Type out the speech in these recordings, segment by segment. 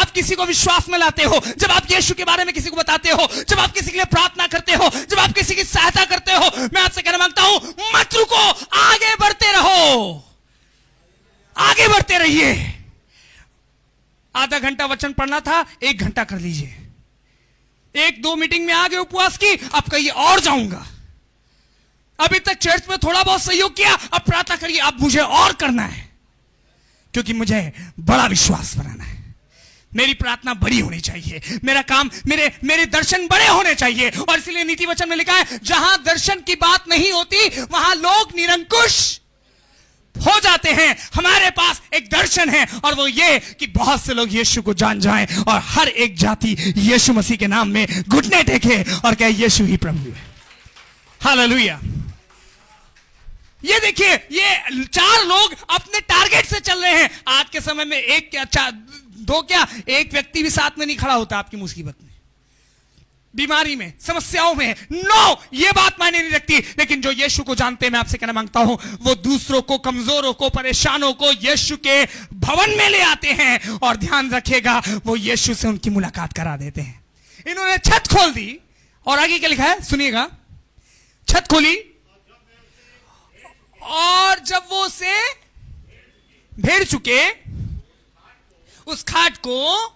आप किसी को विश्वास में लाते हो, जब आप यीशु के बारे में किसी को बताते हो, जब आप किसी के लिए प्रार्थना करते हो, जब आप किसी की सहायता करते हो, मैं आपसे कहना मांगता हूं, मत रुको, आगे बढ़ते रहो, आगे बढ़ते रहिए। आधा घंटा वचन पढ़ना था, 1 घंटा कर लीजिए। 1-2 मीटिंग में आ गए उपवास की, अब कहिए और जाऊंगा। अभी तक चर्च में थोड़ा बहुत सहयोग किया, अब प्रार्थना करिए अब मुझे और करना है, क्योंकि मुझे बड़ा विश्वास बनाना है। मेरी प्रार्थना बड़ी होनी चाहिए, मेरा काम, मेरे दर्शन बड़े होने चाहिए। और इसलिए नीति वचन में लिखा है, जहां दर्शन की बात नहीं होती वहां लोग निरंकुश हो जाते हैं। हमारे पास एक दर्शन है, और वो ये कि बहुत से लोग यीशु को जान जाएं और हर एक जाति यीशु मसीह के नाम में घुटने टेके और कहे यीशु ही प्रभु है। हालेलुया। ये देखिए, ये 4 लोग अपने टारगेट से चल रहे हैं। आज के समय में एक क्या, 2 क्या, एक व्यक्ति भी साथ में नहीं खड़ा होता आपकी मुसीबत में, बीमारी में, समस्याओं में। नो, ये बात मायने नहीं रखती। लेकिन जो यीशु को जानते हैं, मैं आपसे कहना मांगता हूं, वो दूसरों को, कमजोरों को, परेशानों को यीशु के भवन में ले आते हैं। और ध्यान रखिएगा, वो यीशु से उनकी मुलाकात करा देते हैं। इन्होंने छत खोल दी, और आगे क्या लिखा है सुनिएगा, छत खोली, और जब वो उसे भेड़ चुके, उस खाट को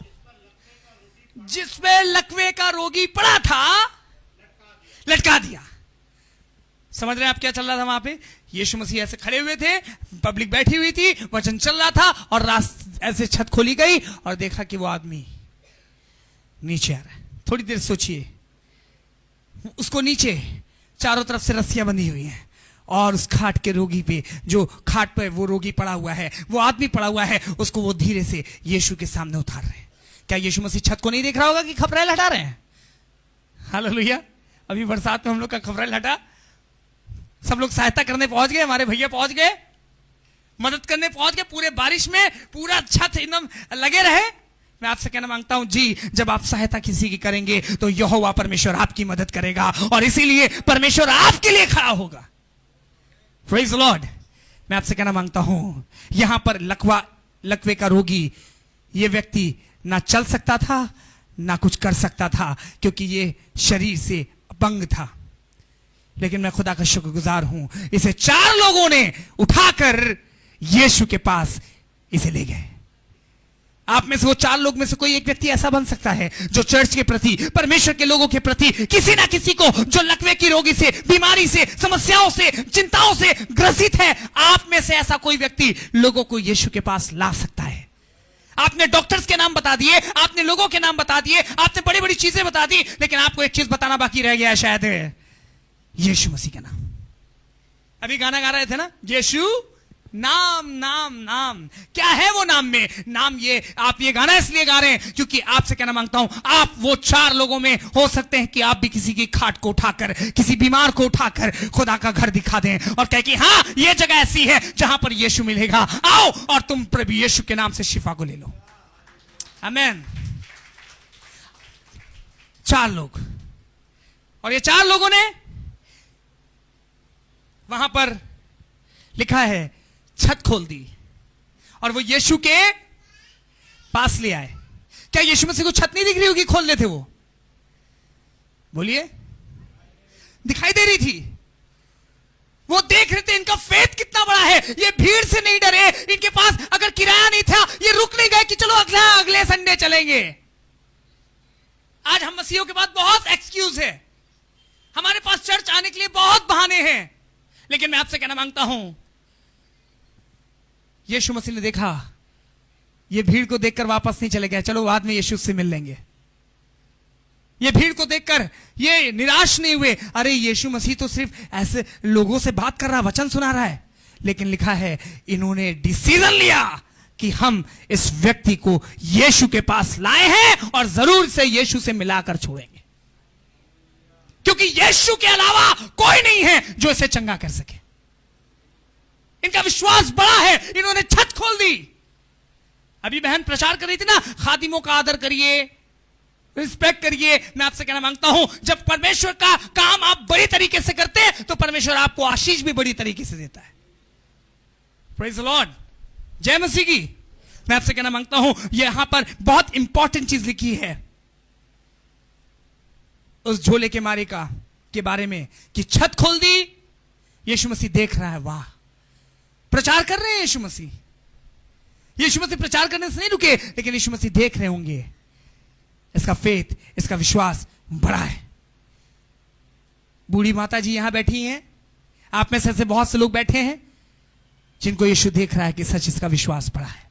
जिसमें लकवे का रोगी पड़ा था लटका दिया। समझ रहे हैं आप क्या चल रहा था वहां पे? यीशु मसीह ऐसे खड़े हुए थे, पब्लिक बैठी हुई थी, वचन चल रहा था, और ऐसे छत खोली गई और देखा कि वो आदमी नीचे आ रहा है। थोड़ी देर सोचिए, उसको नीचे चारों तरफ से रस्सियां बंधी हुई हैं, और उस खाट के रोगी पे, जो खाट पे वो रोगी पड़ा हुआ है, वो आदमी पड़ा हुआ है, उसको वो धीरे से यीशु के सामने उतार रहे हैं। क्या यीशु मसीह छत को नहीं देख रहा होगा कि खपरेल हटा रहे हैं? हालेलुया। अभी बरसात में हम लोग का खपरेल हटा, सब लोग सहायता करने पहुंच गए, हमारे भैया पहुंच गए, मदद करने पहुंच गए, पूरे बारिश में पूरा छत एकदम लगे रहे। मैं आपसे कहना मांगता हूं जी, जब आप सहायता किसी की करेंगे तो यहोवा परमेश्वर आपकी मदद करेगा, और इसीलिए परमेश्वर आपके लिए खड़ा होगा। Praise the Lord. मैं आपसे कहना मांगता हूं, यहां पर लकवे का रोगी, ये व्यक्ति ना चल सकता था, ना कुछ कर सकता था, क्योंकि ये शरीर से अपंग था। लेकिन मैं खुदा का शुक्रगुजार हूं, इसे 4 लोगों ने उठाकर यीशु के पास इसे ले गए। आप में से, वो 4 लोग में से कोई एक व्यक्ति ऐसा बन सकता है जो चर्च के प्रति, परमेश्वर के लोगों के प्रति, किसी ना किसी को जो लकवे की रोगी से, बीमारी से, समस्याओं से, चिंताओं से ग्रसित है, आप में से ऐसा कोई व्यक्ति लोगों को यीशु के पास ला सकता है। आपने डॉक्टर्स के नाम बता दिए, आपने लोगों के नाम बता दिए, आपने बड़ी बड़ी चीजें बता दी, लेकिन आपको एक चीज बताना बाकी रह गया है, शायद यीशु मसीह का नाम। अभी गाना गा रहे थे ना, यीशु नाम नाम नाम। क्या है वो नाम में? नाम ये, आप ये गाना इसलिए गा रहे हैं क्योंकि आपसे कहना मांगता हूं, आप वो 4 लोगों में हो सकते हैं कि आप भी किसी की खाट को उठाकर, किसी बीमार को उठाकर खुदा का घर दिखा दें और कहे कि हाँ, ये जगह ऐसी है जहां पर यीशु मिलेगा, आओ और तुम प्रभु यीशु के नाम से शिफा को ले लो। आमीन। 4 लोग, और ये 4 लोगों ने वहां पर लिखा है छत खोल दी, और वो यीशु के पास ले आए। क्या यीशु मसीह को छत नहीं दिख रही होगी? खोल लेते वो, बोलिए, दिखाई दे रही थी। वो देख रहे थे इनका फेथ कितना बड़ा है। ये भीड़ से नहीं डरे, इनके पास अगर किराया नहीं था, ये रुक नहीं गए कि चलो अगले संडे चलेंगे। आज हम मसीहों के पास बहुत एक्सक्यूज है, हमारे पास चर्च आने के लिए बहुत बहाने हैं, लेकिन मैं आपसे कहना मांगता हूं, यीशु मसीह ने देखा, ये भीड़ को देखकर वापस नहीं चले गए, चलो बाद में यीशु से मिल लेंगे। ये भीड़ को देखकर ये निराश नहीं हुए, अरे यीशु मसीह तो सिर्फ ऐसे लोगों से बात कर रहा, वचन सुना रहा है। लेकिन लिखा है, इन्होंने डिसीजन लिया कि हम इस व्यक्ति को यीशु के पास लाए हैं और जरूर से यीशु से मिलाकर छोड़ेंगे, क्योंकि यीशु के अलावा कोई नहीं है जो इसे चंगा कर सके। इनका विश्वास बड़ा है, इन्होंने छत खोल दी। अभी बहन प्रचार कर रही थी ना, खादिमों का आदर करिए, रिस्पेक्ट करिए। मैं आपसे कहना मांगता हूं, जब परमेश्वर का काम आप बड़ी तरीके से करते हैं तो परमेश्वर आपको आशीष भी बड़ी तरीके से देता है। प्रेज द लॉर्ड, जय मसीह की। मैं आपसे कहना मांगता हूं, यहां पर बहुत इंपॉर्टेंट चीज लिखी है उस झोले के मारे का के बारे में कि छत खोल दी, यीशु मसीह देख रहा है। वाह, प्रचार कर रहे हैं यीशु मसीह। यीशु मसीह प्रचार करने से नहीं रुके, लेकिन यीशु मसीह देख रहे होंगे इसका फेथ, इसका विश्वास बड़ा है। बूढ़ी माता जी यहां बैठी हैं, आप में से ऐसे बहुत से लोग बैठे हैं जिनको यीशु देख रहा है कि सच इसका विश्वास बड़ा है।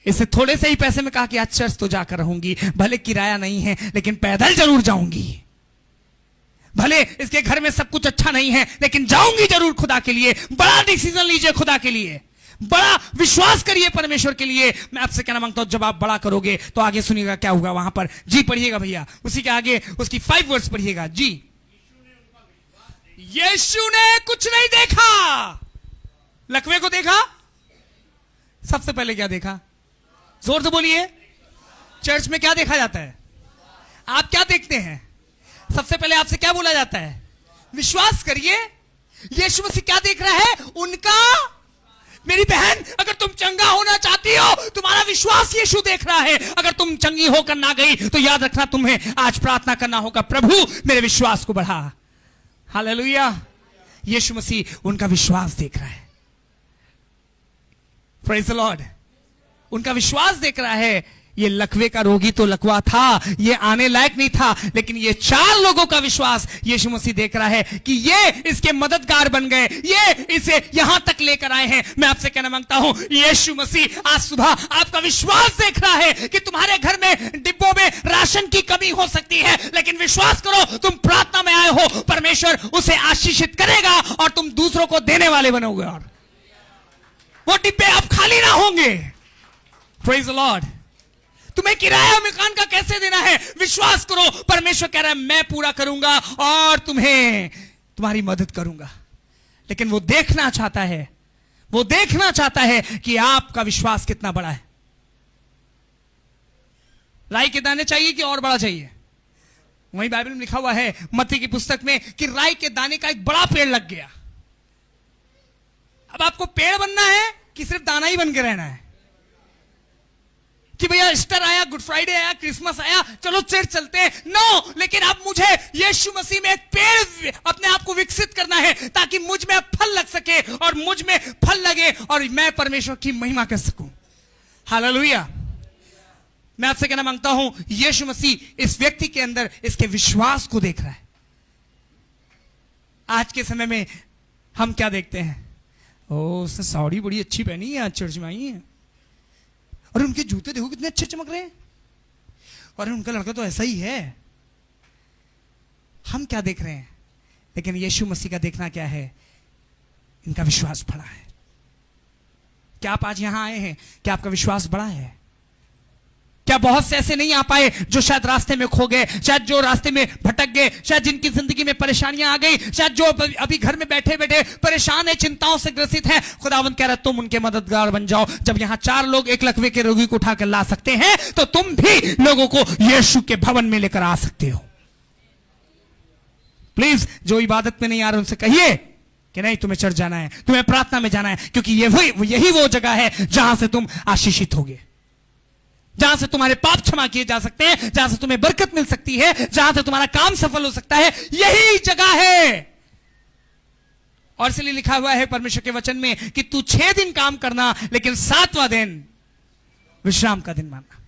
इसे थोड़े से ही पैसे में कहा कि आज चर्च तो जाकर रहूंगी, भले किराया नहीं है लेकिन पैदल जरूर जाऊंगी, भले इसके घर में सब कुछ अच्छा नहीं है लेकिन जाऊंगी जरूर खुदा के लिए। बड़ा डिसीजन लीजिए खुदा के लिए, बड़ा विश्वास करिए परमेश्वर के लिए। मैं आपसे कहना मांगता हूं, जब आप बड़ा करोगे तो आगे सुनिएगा क्या होगा। वहां पर जी पढ़िएगा भैया, उसी के आगे उसकी 5 वर्ड्स पढ़िएगा जी। यीशु ने कुछ नहीं देखा, लकवे को देखा। सबसे पहले क्या देखा? जोर से बोलिए। चर्च में क्या देखा जाता है? आप क्या देखते हैं? सबसे पहले आपसे क्या बोला जाता है? विश्वास करिए। यीशु मसीह क्या देख रहा है? उनका। मेरी बहन, अगर तुम चंगा होना चाहती हो, तुम्हारा विश्वास यीशु देख रहा है। अगर तुम चंगी होकर ना गई तो याद रखना, तुम्हें आज प्रार्थना करना होगा, प्रभु मेरे विश्वास को बढ़ा। हालेलुया। यीशु मसीह उनका विश्वास देख रहा है। Praise the Lord. उनका विश्वास देख रहा है। ये लकवे का रोगी तो लकवा था, ये आने लायक नहीं था, लेकिन ये 4 लोगों का विश्वास यीशु मसीह देख रहा है कि ये इसके मददगार बन गए, ये इसे यहां तक लेकर आए हैं। मैं आपसे कहना मांगता हूं, यीशु मसीह आज सुबह आपका विश्वास देख रहा है कि तुम्हारे घर में डिब्बों में राशन की कमी हो सकती है, लेकिन विश्वास करो, तुम प्रार्थना में आए हो, परमेश्वर उसे आशीषित करेगा और तुम दूसरों को देने वाले बनोगे और वो डिब्बे अब खाली ना होंगे। Praise the Lord. तुम्हें किराया मकान का कैसे देना है? विश्वास करो, परमेश्वर कह रहा है मैं पूरा करूंगा और तुम्हें तुम्हारी मदद करूंगा। लेकिन वो देखना चाहता है, वो देखना चाहता है कि आपका विश्वास कितना बड़ा है। राई के दाने चाहिए कि और बड़ा चाहिए? वही बाइबल में लिखा हुआ है मत्ती की पुस्तक में कि राई के दाने का एक बड़ा पेड़ लग गया। अब आपको पेड़ बनना है कि सिर्फ दाना ही बन के रहना है? कि भैया ईस्टर आया, गुड फ्राइडे आया, क्रिसमस आया, चलो चर्च चलते हैं। नो, लेकिन अब मुझे यीशु मसीह में एक पेड़ अपने आप को विकसित करना है ताकि मुझ में फल लग सके और मुझ में फल लगे और मैं परमेश्वर की महिमा कर सकूं। हालेलुया। मैं आपसे कहना मांगता हूं, यीशु मसीह इस व्यक्ति के अंदर इसके विश्वास को देख रहा है। आज के समय में हम क्या देखते हैं? ओ, उसने साड़ी बड़ी अच्छी पहनी है, आज चर्च में आई है, और उनके जूते देखो कितने अच्छे चमक रहे हैं, और उनका लड़का तो ऐसा ही है। हम क्या देख रहे हैं? लेकिन यीशु मसीह का देखना क्या है? इनका विश्वास बड़ा है। क्या आप आज यहां आए हैं? क्या आपका विश्वास बड़ा है? क्या बहुत से ऐसे नहीं आ पाए जो शायद रास्ते में खो गए, शायद जो रास्ते में भटक गए, शायद जिनकी जिंदगी में परेशानियां आ गई, शायद जो अभी घर में बैठे बैठे परेशान है, चिंताओं से ग्रसित है, खुदावंद कह रहा है तुम उनके मददगार बन जाओ। जब यहां 4 लोग एक लकवे के रोगी को उठाकर ला सकते हैं, तो तुम भी लोगों को यीशु के भवन में लेकर आ सकते हो। प्लीज, जो इबादत में नहीं आ रहे उनसे कहिए कि नहीं, तुम्हें चर्च जाना है, तुम्हें प्रार्थना में जाना है, क्योंकि यही वो जगह है जहां से तुम आशीषित होगे, जहां से तुम्हारे पाप क्षमा किए जा सकते हैं, जहां से तुम्हें बरकत मिल सकती है, जहां से तुम्हारा काम सफल हो सकता है। यही जगह है। और इसलिए लिखा हुआ है परमेश्वर के वचन में कि तू 6 दिन काम करना, लेकिन 7वां दिन विश्राम का दिन मानना।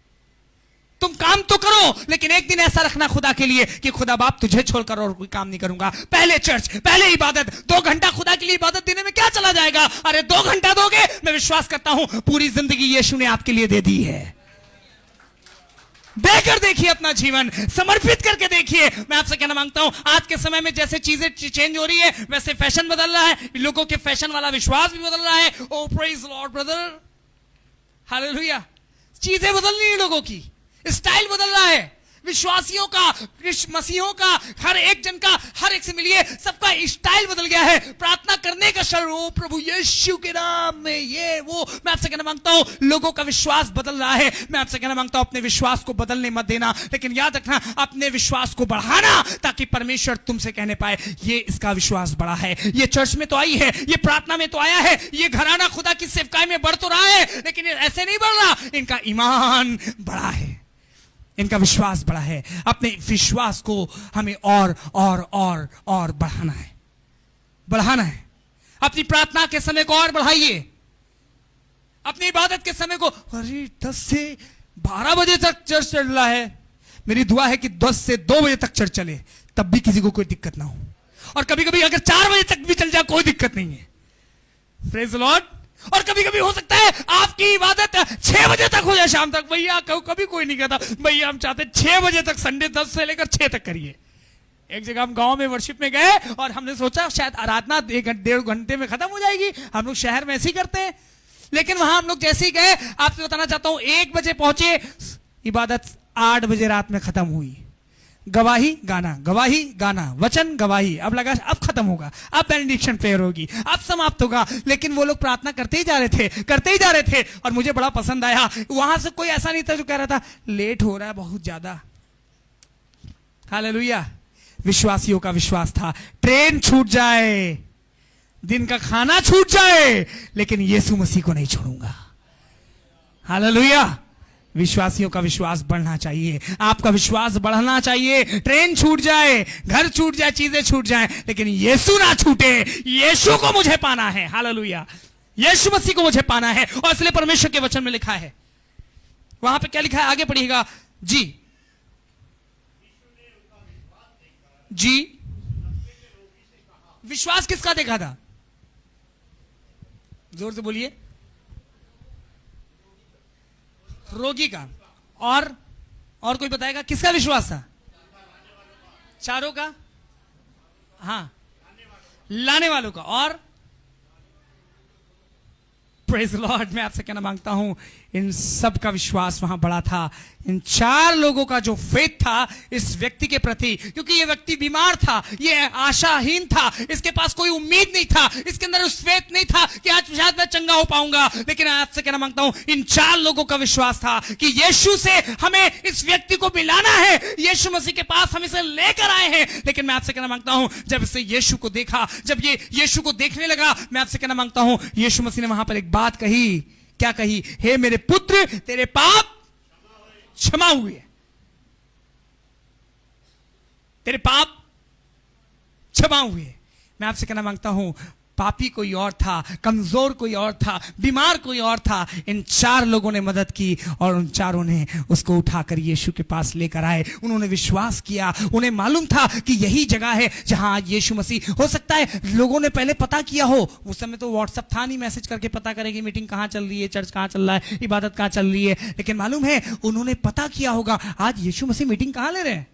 तुम काम तो करो, लेकिन एक दिन ऐसा रखना खुदा के लिए कि खुदा बाप तुझे छोड़कर और कोई काम नहीं करूंगा। पहले चर्च, पहले इबादत। 2 घंटा खुदा के लिए इबादत देने में क्या चला जाएगा? अरे 2 घंटा दोगे, मैं विश्वास करता हूं पूरी जिंदगी यीशु ने आपके लिए दे दी है। देकर देखिए, अपना जीवन समर्पित करके देखिए। मैं आपसे कहना मांगता हूं, आज के समय में जैसे चीजें चेंज हो रही है, वैसे फैशन बदल रहा है, लोगों के फैशन वाला विश्वास भी बदल रहा है। ओ प्रेज लॉर्ड ब्रदर, हालेलुया। चीजें बदल रही है, लोगों की स्टाइल बदल रहा है, विश्वासियों का, मसीहों का, हर एक जन का, हर एक से मिलिए, सबका स्टाइल बदल गया है प्रार्थना करने का। शरण ओ प्रभु यीशु के नाम में, ये वो, मैं आपसे कहना मांगता हूं, लोगों का विश्वास बदल रहा है। मैं आपसे कहना मांगता हूं, अपने विश्वास को बदलने मत देना, लेकिन याद रखना अपने विश्वास को बढ़ाना, ताकि परमेश्वर तुमसे कहने पाए ये इसका विश्वास बड़ा है, ये चर्च में तो आई है, ये प्रार्थना में तो आया है, ये घराना खुदा की सेवकाई में बढ़ तो रहा है, लेकिन ऐसे नहीं बढ़ रहा, इनका ईमान बड़ा है, इनका विश्वास बड़ा है। अपने विश्वास को हमें और बढ़ाना है, बढ़ाना है। अपनी प्रार्थना के समय को और बढ़ाइए, अपनी इबादत के समय को। अरे 10 से 12 बजे तक चर्च चल रहा है, मेरी दुआ है कि 10 से 2 बजे तक चर्च चले, तब भी किसी को कोई दिक्कत ना हो, और कभी कभी अगर 4 बजे तक भी चल जाए कोई दिक्कत नहीं है। Praise the Lord. और कभी कभी हो सकता है आपकी इबादत 6 बजे तक हो जाए, शाम तक। भैया कभी कोई नहीं कहता भैया हम चाहते 6 बजे तक, संडे 10 से लेकर 6 तक करिए। एक जगह हम गांव में वर्शिप में गए और हमने सोचा शायद आराधना 1-1.5 घंटे में खत्म हो जाएगी, हम लोग शहर में ऐसे ही करते हैं, लेकिन वहां हम लोग जैसे ही गए, आपसे बताना चाहता हूं 1 बजे पहुंचे, इबादत 8 बजे रात में खत्म हुई। गवाही गाना, वचन गवाही, अब लगा अब खत्म होगा, अब बेनेडिक्शन प्रेयर होगी, अब समाप्त होगा, लेकिन वो लोग प्रार्थना करते ही जा रहे थे। और मुझे बड़ा पसंद आया, वहां से कोई ऐसा नहीं था जो कह रहा था लेट हो रहा है बहुत ज्यादा। हालेलुया। विश्वासियों का विश्वास था, ट्रेन छूट जाए, दिन का खाना छूट जाए, लेकिन यीशु मसीह को नहीं छोड़ूंगा। हालेलुया। विश्वासियों का विश्वास बढ़ना चाहिए, आपका विश्वास बढ़ना चाहिए। ट्रेन छूट जाए, घर छूट जाए, चीजें छूट जाए, लेकिन यीशु ना छूटे। यीशु को मुझे पाना है। हालेलुया। यीशु मसीह को मुझे पाना है, और इसलिए परमेश्वर के वचन में लिखा है, वहां पे क्या लिखा है, आगे पढ़िएगा जी। विश्वास किसका देखा था? जोर से बोलिए। रोगी का। और कोई बताएगा किसका विश्वास था? चारों का? हाँ, लाने वालों का। और प्रेज लॉर्ड। मैं आपसे कहना मांगता हूं, इन सब का विश्वास वहां बड़ा था। इन 4 लोगों का जो फेथ था इस व्यक्ति के प्रति, क्योंकि ये व्यक्ति बीमार था, ये आशाहीन था, इसके पास कोई उम्मीद नहीं था, इसके अंदर उस फेथ नहीं था कि आज शायद मैं चंगा हो पाऊंगा। लेकिन आपसे कहना मांगता हूं, इन 4 लोगों का विश्वास था कि यीशु से हमें इस व्यक्ति को मिलाना है, यीशु मसीह के पास हम इसे लेकर आए हैं। लेकिन मैं आपसे कहना मांगता हूं, जब इसने यीशु को देखा, जब ये यीशु को देखने लगा, मैं आपसे कहना मांगता हूं, यीशु मसीह ने वहां पर एक बात कही। क्या कही? हे मेरे पुत्र, तेरे पाप क्षमा हुए, तेरे पाप क्षमा हुए। मैं आपसे कहना मांगता हूं, पापी कोई और था, कमजोर कोई और था, बीमार कोई और था। इन 4 लोगों ने मदद की और उन 4 ने उसको उठाकर यीशु के पास लेकर आए। उन्होंने विश्वास किया, उन्हें मालूम था कि यही जगह है जहां आज यीशु मसीह, हो सकता है लोगों ने पहले पता किया हो, उस समय तो व्हाट्सएप था नहीं, मैसेज करके पता करेंगे मीटिंग कहां चल रही है, चर्च कहां चल रहा है, इबादत कहां चल रही है। लेकिन मालूम है उन्होंने पता किया होगा आज यीशु मसीह मीटिंग कहां ले रहे हैं,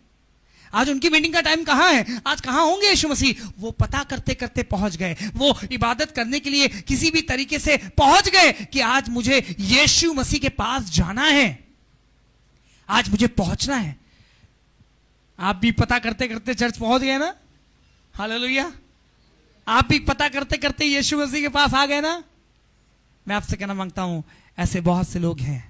आज उनकी मीटिंग का टाइम कहां है, आज कहां होंगे यीशु मसीह। वो पता करते करते पहुंच गए, वो इबादत करने के लिए किसी भी तरीके से पहुंच गए कि आज मुझे यीशु मसीह के पास जाना है, आज मुझे पहुंचना है। आप भी पता करते करते चर्च पहुंच गए ना? हालेलुया। आप भी पता करते करते यीशु मसीह के पास आ गए ना? मैं आपसे कहना मांगता हूं, ऐसे बहुत से लोग हैं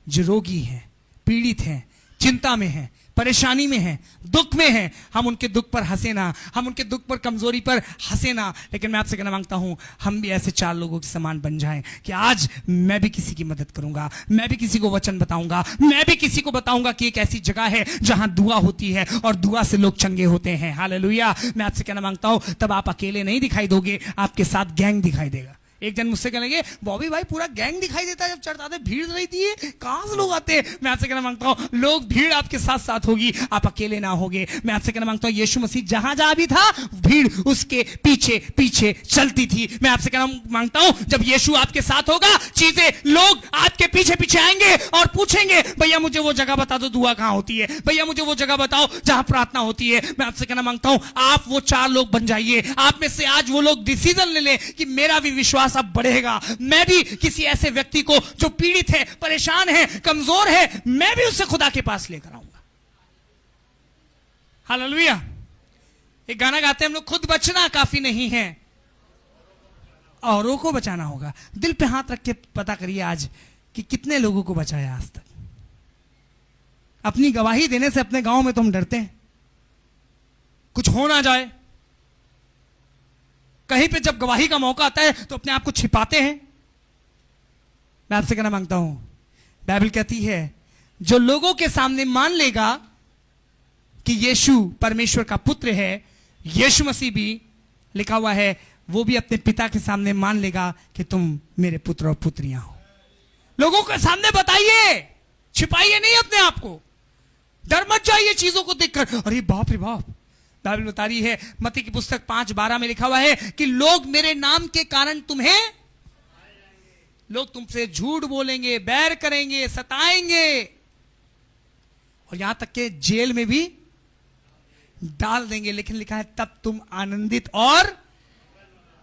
जो रोगी हैं, पीड़ित हैं, चिंता में हैं, परेशानी में हैं, दुख में हैं। हम उनके दुख पर हंसे ना, हम उनके दुख पर, कमजोरी पर हंसे ना। लेकिन मैं आपसे कहना मांगता हूं, हम भी ऐसे 4 लोगों के समान बन जाएं कि आज मैं भी किसी की मदद करूंगा, मैं भी किसी को वचन बताऊंगा, मैं भी किसी को बताऊंगा कि एक ऐसी जगह है जहां दुआ होती है और दुआ से लोग चंगे होते हैं। हालेलुया। मैं आपसे कहना मांगता हूं, तब आप अकेले नहीं दिखाई दोगे, आपके साथ गैंग दिखाई देगा। एक जन मुझसे कहने लगे, बॉबी भाई पूरा गैंग दिखाई देता है जब चर्च आते, भीड़ रहती है, कहां से लोग आते हैं? मैं आपसे कहना मांगता हूं, लोग, भीड़ आपके साथ साथ होगी, आप अकेले ना होगे। मैं आपसे कहना मांगता हूं, यीशु मसीह जहां जहां भी था, भीड़ उसके पीछे पीछे चलती थी। मैं आपसे कहना मांगता हूं, जब यीशु आपके साथ होगा, चीजें, लोग आपके पीछे पीछे आएंगे और पूछेंगे, भैया मुझे वो जगह बता दो, दुआ कहां होती है, भैया मुझे वो जगह बताओ जहां प्रार्थना होती है। मैं आपसे कहना मांगता हूं, आप वो 4 लोग बन जाइए। आप में से आज वो लोग डिसीजन ले लें कि मेरा भी विश्वास अब बढ़ेगा, मैं भी किसी ऐसे व्यक्ति को जो पीड़ित है, परेशान है, कमजोर है, मैं भी उससे खुदा के पास लेकर आऊंगा। हालेलुया। एक गाना गाते हैं हम लोग, खुद बचना काफी नहीं है, औरों को बचाना होगा। दिल पे हाथ रख के पता करिए आज कि कितने लोगों को बचाया आज तक। अपनी गवाही देने से अपने गांव में तो हम डरते हैं, कुछ हो ना जाए। कहीं पे जब गवाही का मौका आता है तो अपने आप को छिपाते हैं। मैं आपसे कहना मांगता हूं, बाइबल कहती है जो लोगों के सामने मान लेगा कि यीशु परमेश्वर का पुत्र है, यीशु मसीह भी लिखा हुआ है, वो भी अपने पिता के सामने मान लेगा कि तुम मेरे पुत्र और पुत्रियां हो। लोगों के सामने बताइए, छिपाइए नहीं अपने आप को। डर मत जाइए चीजों को देखकर, अरे बाप रे बाप। बाइबल बता रही है, मत्ती की पुस्तक 5:12 में लिखा हुआ है कि लोग मेरे नाम के कारण तुम्हें, लोग तुमसे झूठ बोलेंगे, बैर करेंगे, सताएंगे और यहां तक के जेल में भी डाल देंगे। लेकिन लिखा है तब तुम आनंदित और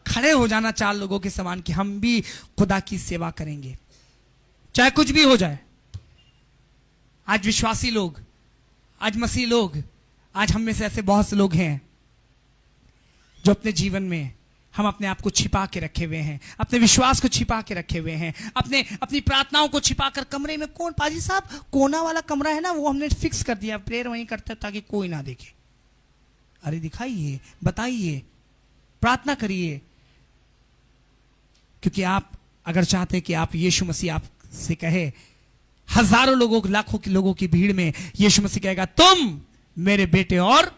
खड़े हो जाना 4 लोगों के समान कि हम भी खुदा की सेवा करेंगे, चाहे कुछ भी हो जाए। आज विश्वासी लोग, आज मसीह लोग, आज हम में से ऐसे बहुत से लोग हैं जो अपने जीवन में हम अपने आप को छिपा के रखे हुए हैं, अपने विश्वास को छिपा के रखे हुए हैं, अपनी प्रार्थनाओं को छिपा कर कमरे में, कौन पाजी साहब कोना वाला कमरा है ना, वो हमने फिक्स कर दिया, प्रेयर वहीं करते ताकि कोई ना देखे। अरे दिखाइए, बताइए, प्रार्थना करिए, क्योंकि आप अगर चाहते हैं कि आप यीशु मसीह आपसे कहे, हजारों लोगों, लाखों के लोगों की भीड़ में यीशु मसीह कहेगा तुम मेरे बेटे और